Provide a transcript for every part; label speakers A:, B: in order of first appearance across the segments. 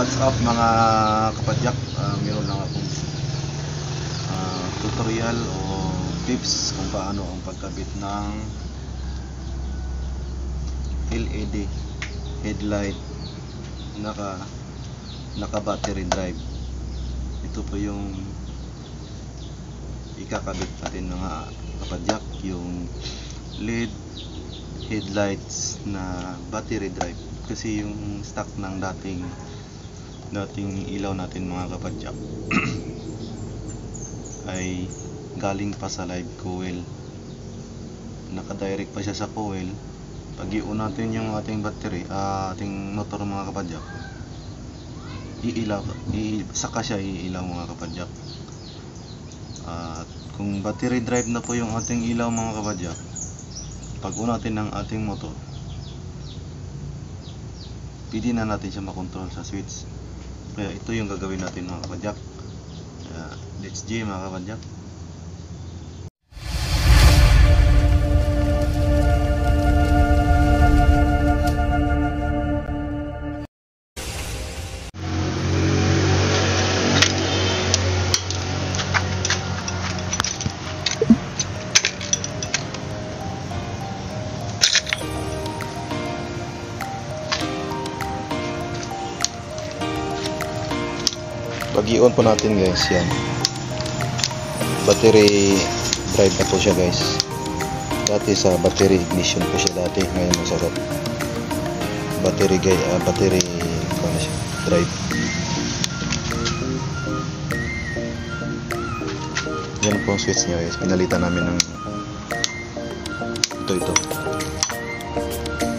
A: what's up mga kapadyak. Meron lang akong tutorial o tips kung paano ang pagkabit ng LED headlight naka battery drive. Ito po yung ikakabit natin mga kapadyak, yung LED headlights na battery drive, kasi yung stock ng dating ilaw natin mga kapadyak ay galing pa sa live coil, nakadirect pa siya sa coil. Pag i-on natin yung ating battery, ating motor mga kapadyak, saka siya iilaw mga kapadyak. At kung battery drive na po yung ating ilaw mga kapadyak, pag on natin ng ating motor, pwede na natin siya makontrol sa switch. Kaya ito yung gagawin natin mga kapadyak. Let's G mga kapadyak. Pag i-on po natin guys, yan, battery drive na po siya guys. Dati sa battery ignition po siya dati, ngayon sa battery drive. Yan po ang switch niya guys, pinalitan namin ng ito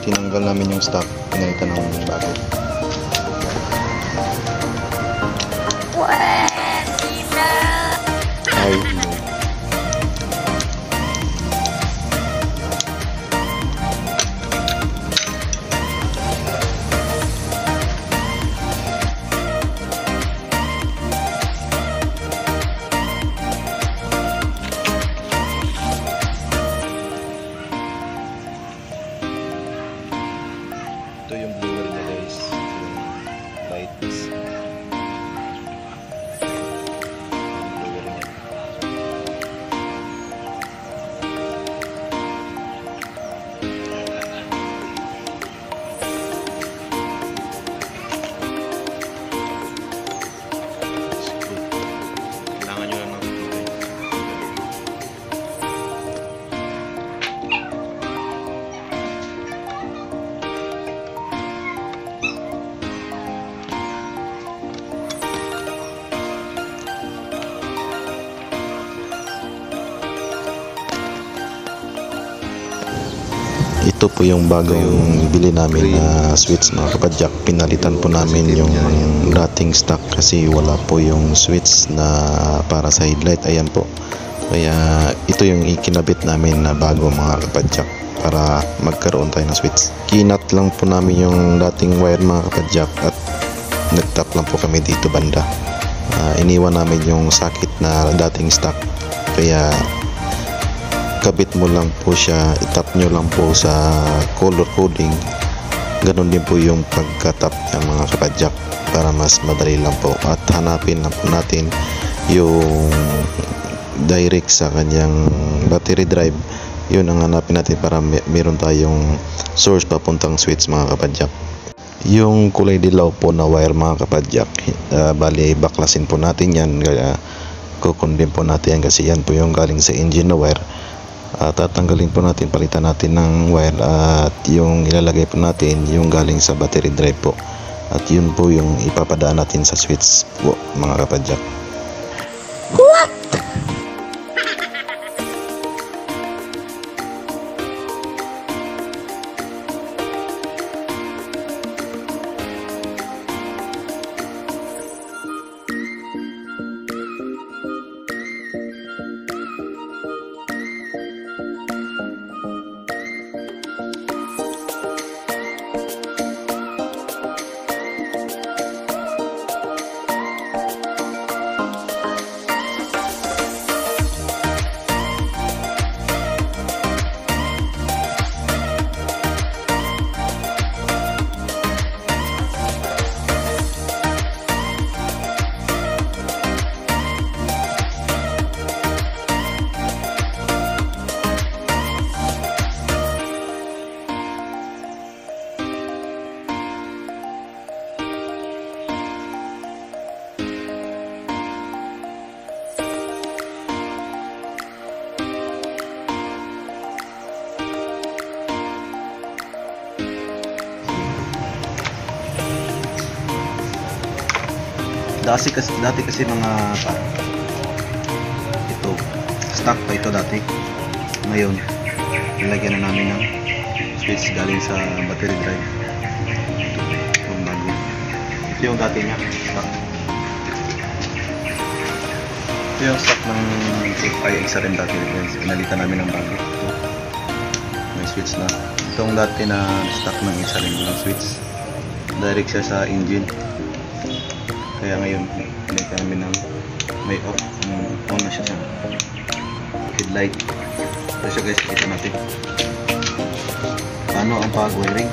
A: tinanggal namin yung stock, pinalitan ng bago. Ito yung blower niya guys, yung lights. Blower niya. Kailangan nyo lang ng ito po yung bagong bili namin na switch mga kapadyak. Pinalitan po namin yung dating stock kasi wala po yung switch na para sa headlight. Ayan po, kaya ito yung ikinabit namin na bago mga kapadyak para magkaroon tayo ng switch. Kinat lang po namin yung dating wire mga kapadyak at nagtap lang po kami dito banda. Iniwan namin yung socket na dating stock, kaya kabit mo lang po siya, itap nyo lang po sa color coding. Ganon din po yung pagkatap niya mga kapadyak para mas madali lang po. At hanapin lang po natin yung direct sa kanyang battery drive. Yun ang hanapin natin para meron tayong source papuntang switch mga kapadyak. Yung kulay dilaw po na wire mga kapadyak, bali baklasin po natin yan, kaya kukundin po natin yan kasi yan po yung galing sa engine na wire. Tatanggalin po natin, palitan natin ng wire, at yung ilalagay po natin yung galing sa battery drive po, at yun po yung ipapadaan natin sa switch po mga kapadyak. What? Dati kasi mga ito stock pa ito dati. Ngayon nilagyan na namin ng switch galing sa battery drive. Itong bago. Ito yung dati niya stock. Ito yung stock ng XRM dati guys. Pinalitan namin ng bago. May switch na. Itong dati na stock ng XRM ng switch. Direct siya sa engine. Kaya ngayon pinalitan namin ng may off. On na siya sa headlight. Ito siya guys, kita natin. Paano ang pag-wiring?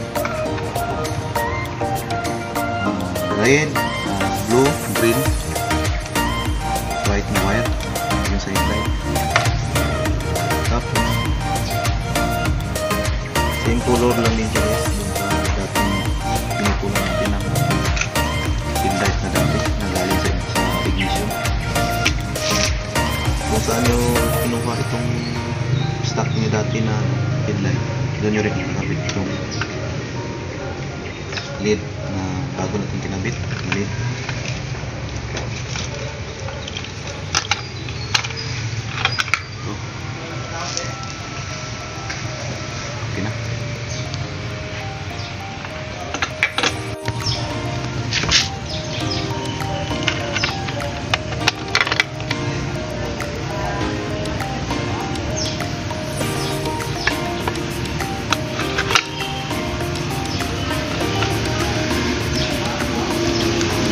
A: Red, blue, green, white na wire yung sa headlight. Tapos same color lang din siya guys yung sa dating pinupunan natin ng headlight na dati na galing sa ignition. Kung saan nyo kinuha itong stock niya dati na headlight, doon nyo rin kinakabit itong lid na bago natin kinabit lid. Ito. Okay na.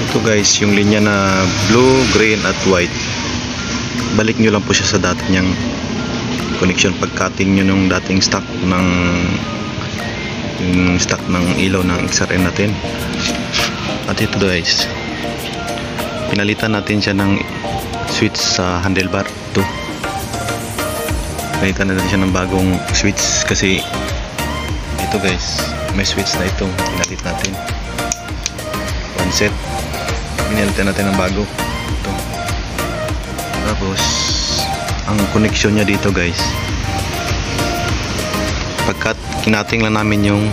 A: Ito guys, yung linya na blue, green at white, balik nyo lang po siya sa dati niyang connection pag cutting nyo nung dating stock ng yung stock ng ilaw ng XRM natin. At ito guys, pinalitan natin siya ng switch sa handlebar. Ito, pinalitan natin siya ng bagong switch kasi ito guys, may switch na itong pinalit natin. One set, pinalitan natin ng bago. Ito. Tapos ang connection niya dito guys, pagkat kinating lang namin yung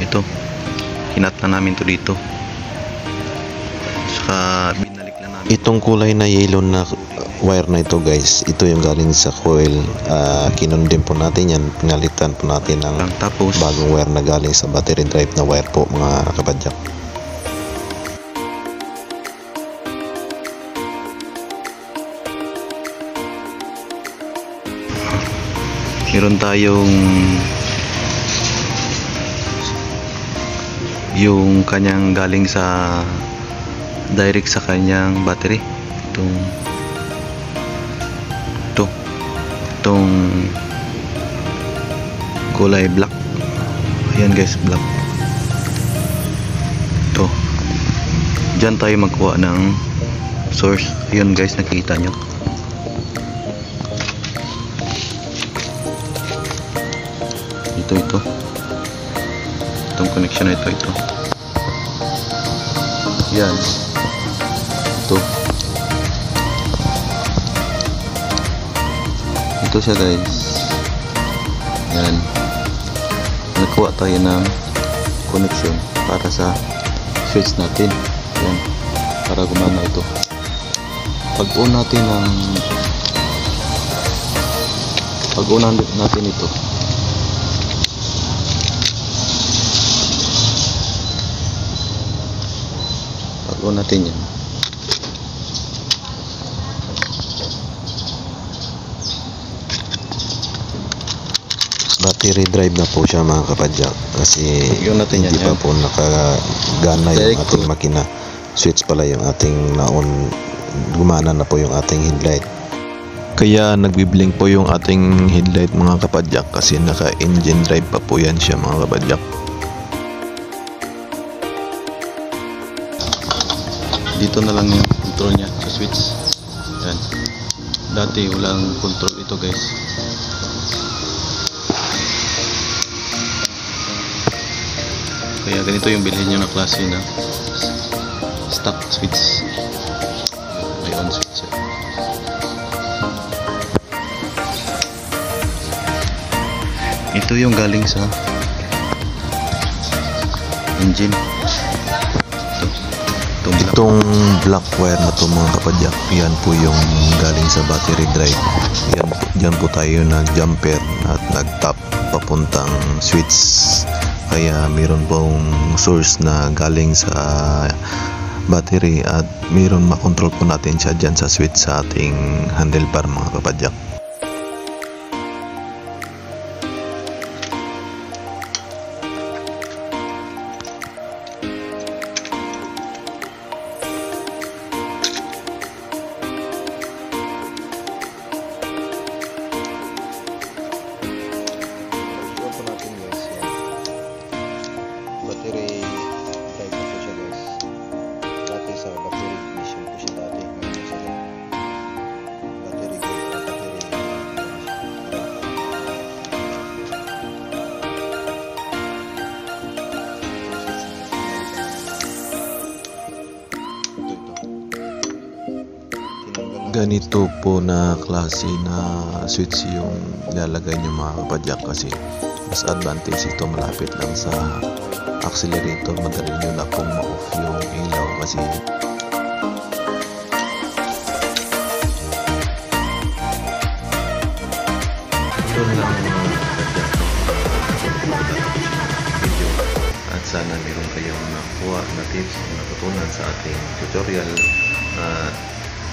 A: ito, kinat lang namin to dito, saka binalik lang namin itong kulay na yellow na wire na ito guys. Ito yung galing sa coil. Kinundin po natin yan, pinalitan po natin ng tapos bagong wire na galing sa battery drive na wire po mga kapadyak. Meron tayong yung kanyang galing sa direct sa kanyang battery. Itong kulay black. Ayan guys, black. Ito. Diyan tayo magkuha ng source. Ayan guys, nakikita nyo. Ito itong connection na ito yan, ito siya guys. Yan, nagkuha tayo ng connection para sa switch natin. Yan, para gumana ito. Pag on natin ito, on natin yan, battery drive na po siya mga kapadyak, kasi hindi pa po nakagana yung ating makina. Switch pala yung ating naon, gumana na po yung ating headlight, kaya nagbiblink po yung ating headlight mga kapadyak, kasi naka engine drive pa po yan siya mga kapadyak. Dito na lang yung control niya sa switch. Yan. Dati walang control ito guys. Kaya ganito yung bilhin nyo na klase na stock switch. May on switch. Ito yung galing sa engine. Ito black. Itong black wire na to mga kapadyak, yan po yung galing sa battery drive. Yan po tayo nag-jumper at nag-tap papuntang switch. Kaya mayroon pong source na galing sa battery at mayroon makontrol po natin siya dyan sa switch sa ating handlebar mga kapadyak. Battery drive na po siya guys. Dati sa battery ignition po siya dati. Ngayon sa battery drive na battery. Ganito po na klase na switch yung ilalagay niyo mga kapadyak kasi mas advantage ito, malapit lang sa accelerator, madali nyo na pong ma-off yung ilaw kasi doon lang video at sana meron kayong nakuha na tips o natutunan sa ating tutorial.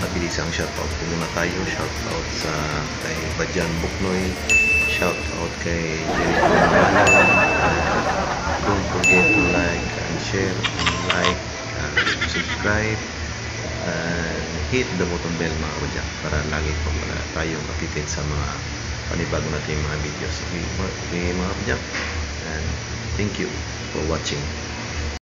A: Mabilis ang shoutout po muna tayo. Shoutout sa kay Badjan Buknoy, shoutout kay Jericho Navarro. Don't forget to like and share and like and subscribe and hit the button bell mga kabadyak para lagi po tayong updated sa mga panibago nating mga videos. Okay mga kabadyak, and thank you for watching.